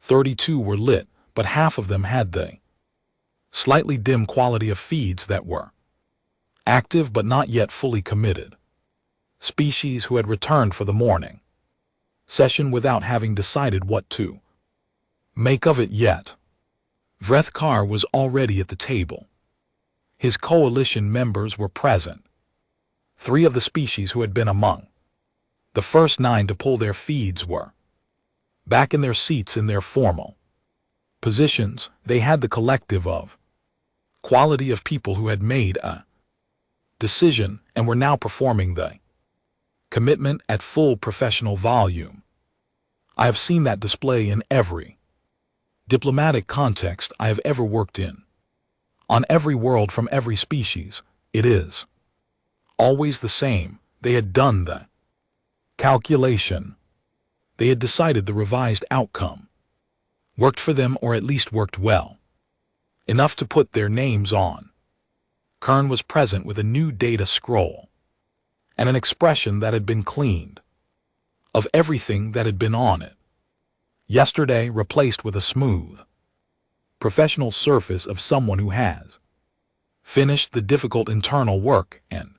32 were lit, but half of them had the slightly dim quality of feeds that were active but not yet fully committed. Species who had returned for the morning session without having decided what to make of it yet. Vrethkar was already at the table. His coalition members were present. 3 of the species who had been among the first 9 to pull their feeds were back in their seats in their formal positions. They had the collective of quality of people who had made a decision and were now performing the commitment at full professional volume. I have seen that display in every diplomatic context I have ever worked in. On every world, from every species, it is always the same. They had done the calculation. They had decided the revised outcome worked for them, or at least worked well enough to put their names on. Kern was present with a new data scroll and an expression that had been cleaned of everything that had been on it yesterday, replaced with a smooth, professional surface of someone who has finished the difficult internal work and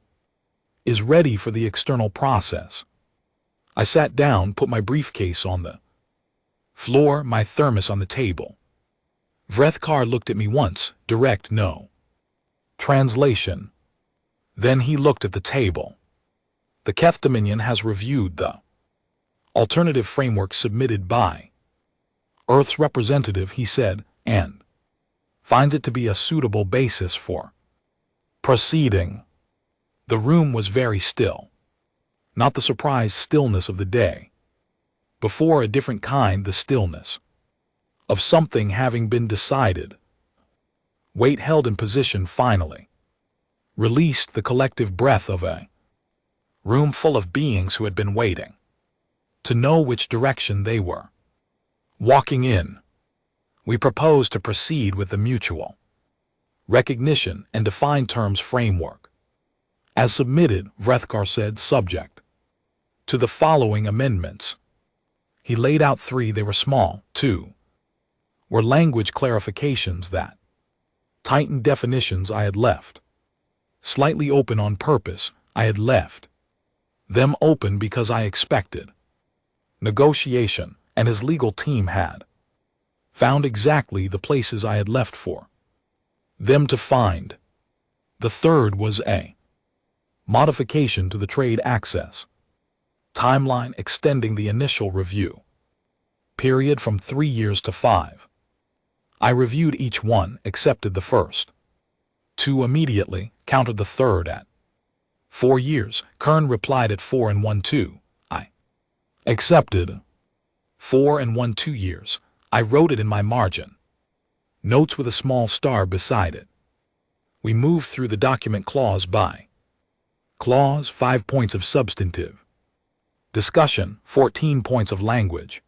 is ready for the external process. I sat down, put my briefcase on the floor, my thermos on the table. Vrethkar looked at me once, direct no translation. Then he looked at the table. The Keth Dominion has reviewed the alternative framework submitted by Earth's representative, he said, and finds it to be a suitable basis for proceeding. The room was very still. Not the surprised stillness of the day before, a different kind, the stillness of something having been decided. Weight held in position finally released the collective breath of a room full of beings who had been waiting to know which direction they were walking in. We propose to proceed with the mutual recognition and defined terms framework as submitted, Vrethkar said, subject to the following amendments. He laid out 3. They were small. 2 were language clarifications that tightened definitions I had left slightly open on purpose. I had left them open because I expected negotiation, and his legal team had found exactly the places I had left for them to find. The 3rd was a modification to the trade access timeline, extending the initial review period from 3 years to 5. I reviewed each one, accepted the first 2 immediately, countered the 3rd at 4 years. Kern replied at 4 and 1 2. I accepted 4 and 1 2 years. I wrote it in my margin notes with a small star beside it. We moved through the document clause by clause. 5 points of substantive discussion, 14 points of language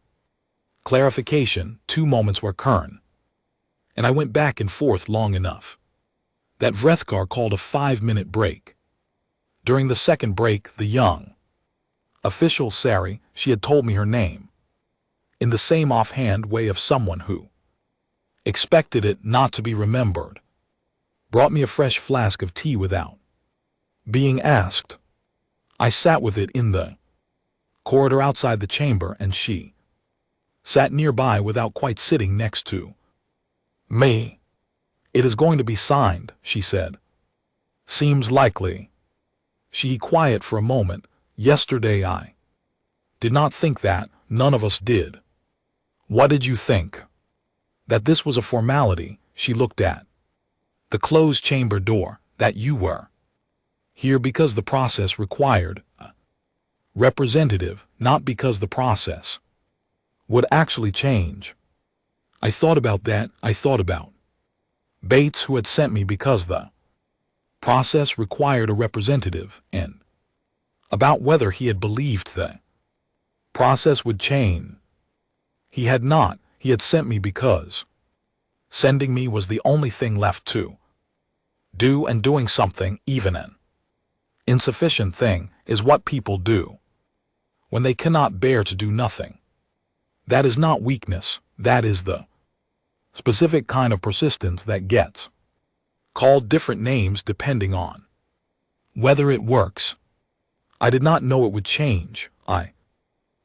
clarification, 2 moments where Kern and I went back and forth long enough that Vrethkar called a 5-minute break. During the second break, the young official Sari, she had told me her name in the same offhand way of someone who expected it not to be remembered, brought me a fresh flask of tea without being asked. I sat with it in the Corridor outside the chamber, and she sat nearby without quite sitting next to me. It is going to be signed, she said. Seems likely. She quiet for a moment. Yesterday I did not think that, none of us did. What did you think? That this was a formality. She looked at the closed chamber door, that you were here because the process required a representative, not because the process would actually change. I thought about that. I thought about Bates, who had sent me because the process required a representative, and about whether he had believed the process would change. He had not. He had sent me because sending me was the only thing left to do, and doing something, even an insufficient thing, is what people do when they cannot bear to do nothing. That is not weakness, that is the specific kind of persistence that gets called different names depending on whether it works. I did not know it would change. I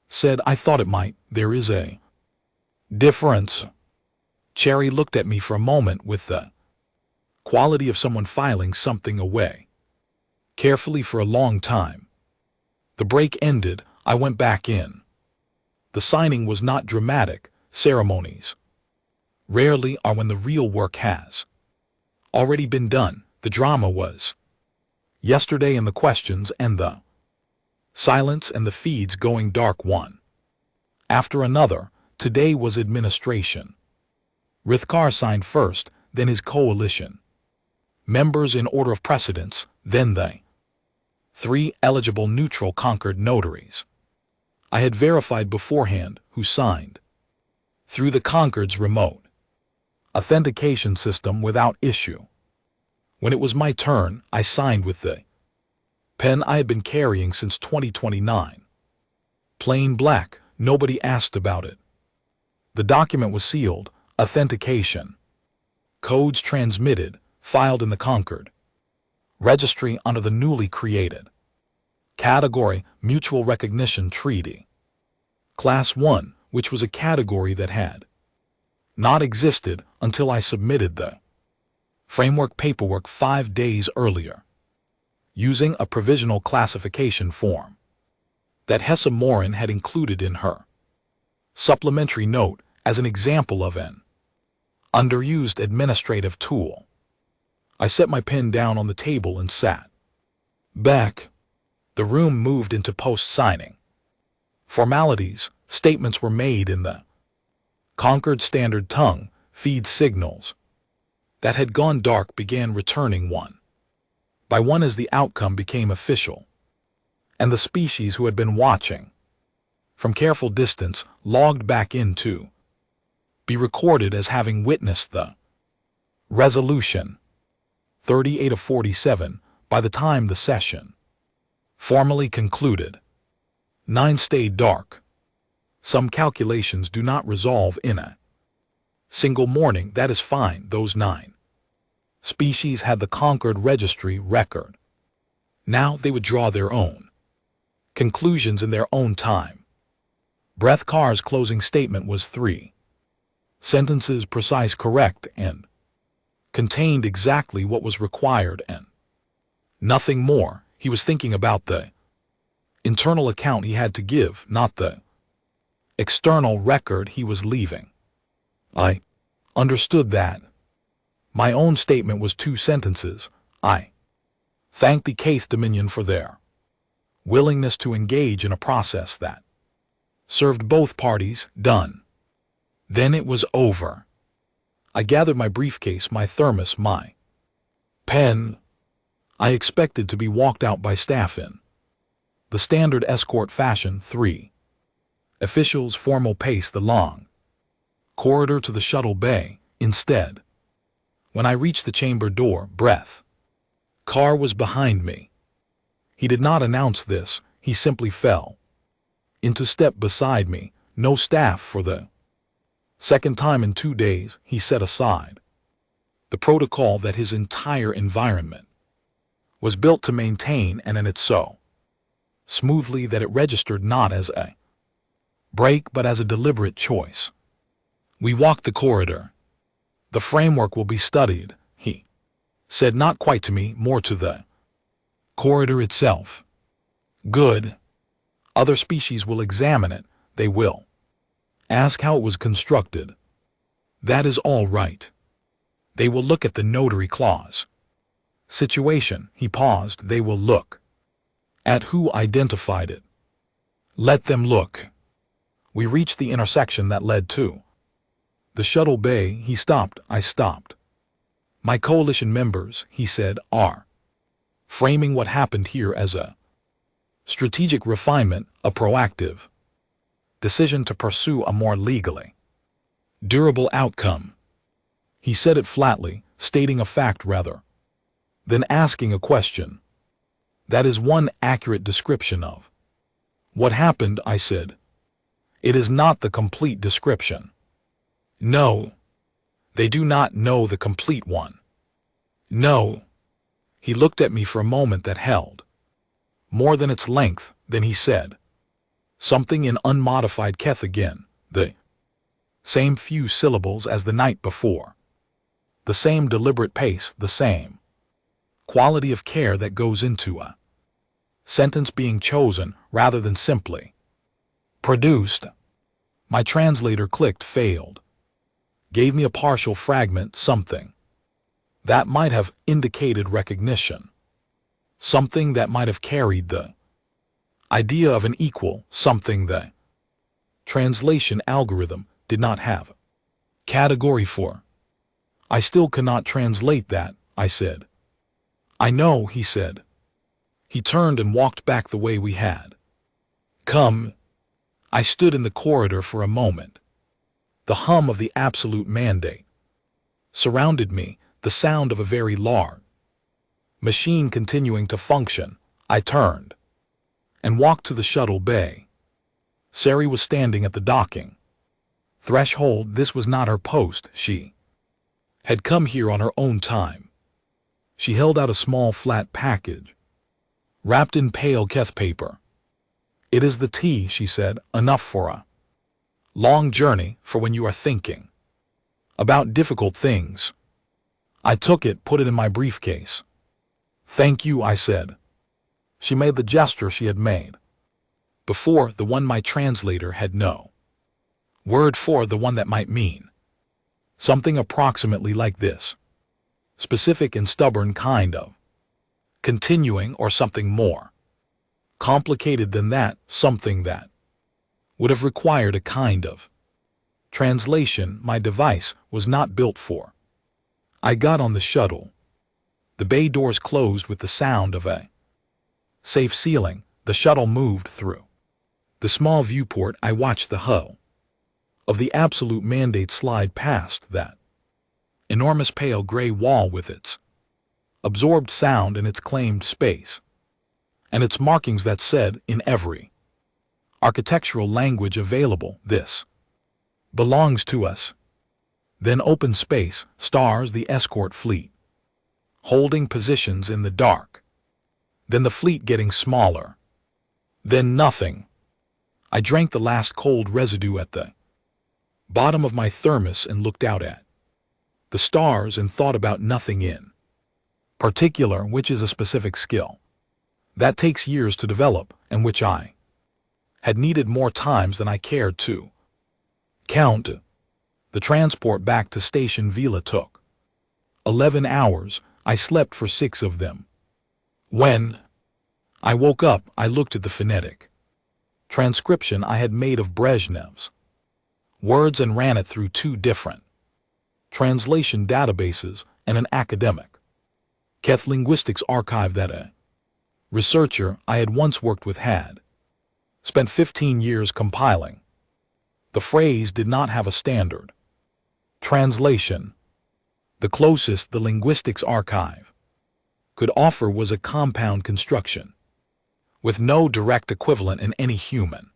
said I thought it might. There is a difference. Cherry looked at me for a moment with the quality of someone filing something away carefully for a long time. The break ended. I went back in. The signing was not dramatic. Ceremonies rarely are when the real work has already been done. The drama was yesterday, and the questions and the silence and the feeds going dark one after another. Today was administration. Rithkar signed first, then his coalition members in order of precedence, then they 3 eligible neutral Concord notaries. I had verified beforehand who signed through the Concord's remote authentication system without issue. When it was my turn, I signed with the pen I had been carrying since 2029. Plain black, nobody asked about it. The document was sealed, authentication codes transmitted, filed in the Concord registry under the newly created category Mutual Recognition Treaty. Class 1, which was a category that had not existed until I submitted the framework paperwork 5 days earlier, using a provisional classification form that Hessa Morin had included in her supplementary note as an example of an underused administrative tool. I set my pen down on the table and sat back. The room moved into post-signing formalities. Statements were made in the Concord standard tongue. Feed signals that had gone dark began returning one by one as the outcome became official, and the species who had been watching from careful distance logged back in to be recorded as having witnessed the resolution. 38 of 47 by the time the session formally concluded. 9 stayed dark. Some calculations do not resolve in a single morning. That is fine. Those 9 species had the Concord registry record. Now they would draw their own conclusions in their own time. Rithkar's closing statement was 3 sentences, precise, correct, and contained exactly what was required and nothing more. He was thinking about the internal account he had to give, not the external record he was leaving. I understood that. My own statement was 2 sentences. I thanked the Caith Dominion for their willingness to engage in a process that served both parties. Done. Then it was over. I gathered my briefcase, my thermos, my pen. I expected to be walked out by staff in the standard escort fashion. 3 officials formal pace the long corridor to the shuttle bay. Instead, when I reached the chamber door, Rithkar was behind me. He did not announce this. He simply fell into step beside me. No staff for the second time in 2 days. He set aside the protocol that his entire environment was built to maintain, and in it so smoothly that it registered not as a break but as a deliberate choice. We walked the corridor. The framework will be studied, he said, not quite to me, more to the corridor itself. Good. Other species will examine it, they will ask how it was constructed. That is all right. They will look at the notary clause. Situation, he paused, they will look at who identified it. Let them look. We reached the intersection that led to the shuttle bay. He stopped, I stopped. My coalition members, he said, are framing what happened here as a strategic refinement, a proactive decision to pursue a more legally durable outcome. He said it flatly, stating a fact rather than asking a question. That is one accurate description of what happened, I said. It is not the complete description. No. They do not know the complete one. No. He looked at me for a moment that held more than its length, then he said something in unmodified Keth again, the same few syllables as the night before, the same deliberate pace, the same quality of care that goes into a sentence being chosen rather than simply produced. My translator clicked, failed, gave me a partial fragment, something that might have indicated recognition, something that might have carried the idea of an equal, something the translation algorithm did not have category for. I still cannot translate that, I said. I know, he said. He turned and walked back the way we had come. I stood in the corridor for a moment. The hum of the absolute mandate surrounded me, the sound of a very large machine continuing to function. I turned and walked to the shuttle bay. Sari was standing at the docking threshold. This was not her post. She had come here on her own time. She held out a small flat package, wrapped in pale Keth paper. It is the tea, she said, enough for a long journey, for when you are thinking about difficult things. I took it, put it in my briefcase. Thank you, I said. She made the gesture she had made before, the one my translator had no word for, the one that might mean something approximately like this. Specific and stubborn kind of continuing, or something more complicated than that, something that would have required a kind of translation my device was not built for. I got on the shuttle. The bay doors closed with the sound of a safe sealing. The shuttle moved through the small viewport. I watched the hull of the absolute mandate slide past that enormous pale gray wall with its absorbed sound and its claimed space, and its markings that said, in every architectural language available, this belongs to us. Then open space, stars, the escort fleet holding positions in the dark. Then the fleet getting smaller. Then nothing. I drank the last cold residue at the bottom of my thermos and looked out at the stars and thought about nothing in particular, which is a specific skill that takes years to develop, and which I had needed more times than I cared to count. The transport back to Station Vila took 11 hours. I slept for 6 of them. When I woke up, I looked at the phonetic transcription I had made of Brezhnev's words and ran it through 2 different translation databases and an academic Keth linguistics archive that a researcher I had once worked with had spent 15 years compiling. The phrase did not have a standard translation. The closest the linguistics archive could offer was a compound construction, with no direct equivalent in any human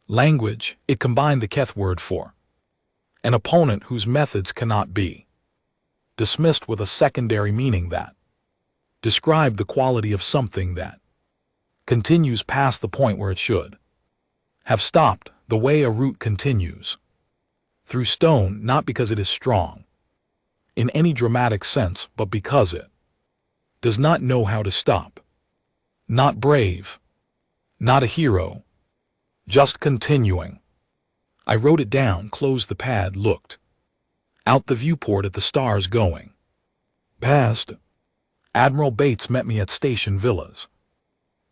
language. It combined the Keth word for an opponent whose methods cannot be dismissed with a secondary meaning that described the quality of something that continues past the point where it should have stopped, the way a root continues. Through stone, not because it is strong, in any dramatic sense, but because it does not know how to stop. Not brave, not a hero, just continuing. I wrote it down, closed the pad, looked out the viewport at the stars going past. Admiral Bates met me at Station Villas.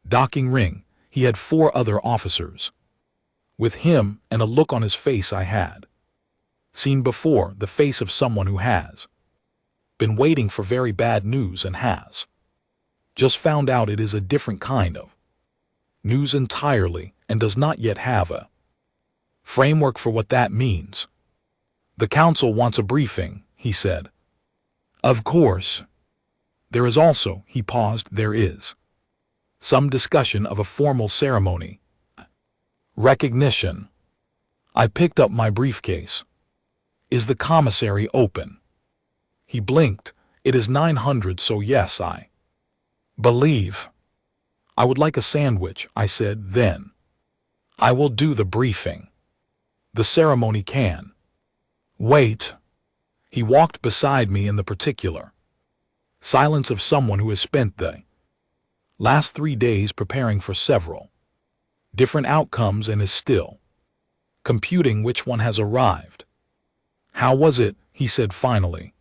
Docking ring, he had 4 other officers with him, and a look on his face I had seen before, the face of someone who has been waiting for very bad news and has just found out it is a different kind of news entirely, and does not yet have a framework for what that means. The council wants a briefing, he said. Of course. There is also, he paused, there is some discussion of a formal ceremony. Recognition. I picked up my briefcase. Is the commissary open? He blinked. It is 900, so yes, I believe. I would like a sandwich, I said, then I will do the briefing. The ceremony can wait. He walked beside me in the particular silence of someone who has spent the last 3 days preparing for several different outcomes and is still computing which one has arrived. How was it? He said finally.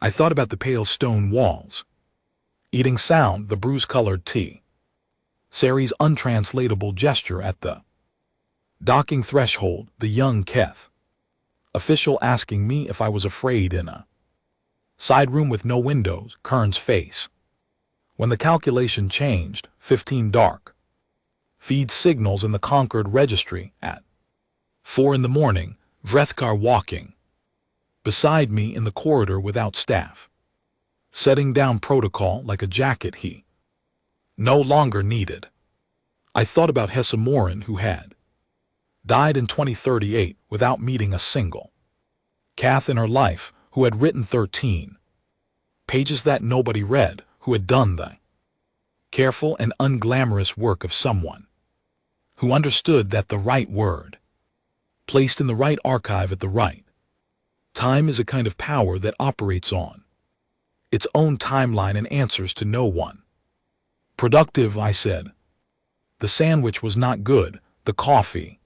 I thought about the pale stone walls, eating sound, the bruise-colored tea, Sari's untranslatable gesture at the docking threshold, the young Keth official asking me if I was afraid in a side room with no windows, Kern's face when the calculation changed, 15 dark feed signals in the Concord registry at 4 in the morning, Vrethkar walking beside me in the corridor without staff, setting down protocol like a jacket he no longer needed. I thought about Hesse Morin, who had died in 2038 without meeting a single Cath in her life, who had written 13 pages that nobody read, who had done the careful and unglamorous work of someone who understood that the right word, placed in the right archive at the right time, is a kind of power that operates on its own timeline and answers to no one. Productive, I said. The sandwich was not good, the coffee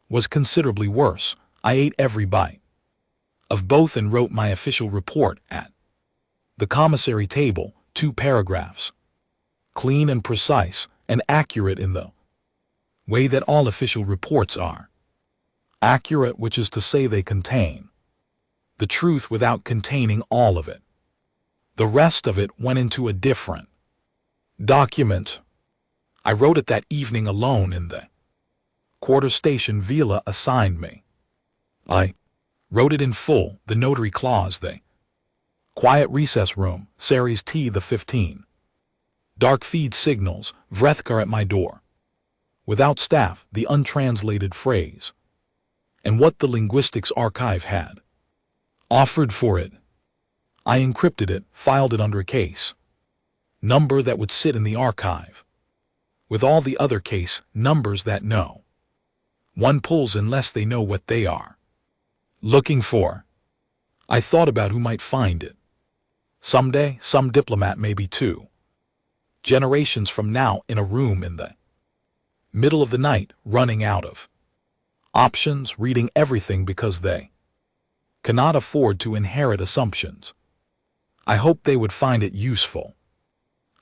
was considerably worse. I ate every bite of both and wrote my official report at the commissary table, 2 paragraphs, clean and precise and accurate in the way that all official reports are accurate, which is to say they contain the truth without containing all of it. The rest of it went into a different document. I wrote it that evening alone in the quarter station villa assigned me. I wrote it in full, the notary clause, the quiet recess room, Sari's tea, the 15 dark feed signals, Vrethkar at my door, without staff, the untranslated phrase, and what the linguistics archive had offered for it. I encrypted it, filed it under a case number that would sit in the archive, with all the other case numbers that no one pulls unless they know what they are looking for. I thought about who might find it. Someday, some diplomat, maybe 2 generations from now, in a room in the middle of the night, running out of options, reading everything because they cannot afford to inherit assumptions. I hoped they would find it useful.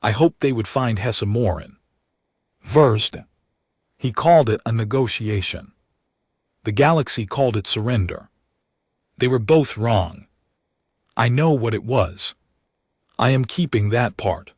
I hoped they would find Hesse Morin versed. He called it a negotiation. The Galaxy called it surrender. They were both wrong. I know what it was. I am keeping that part.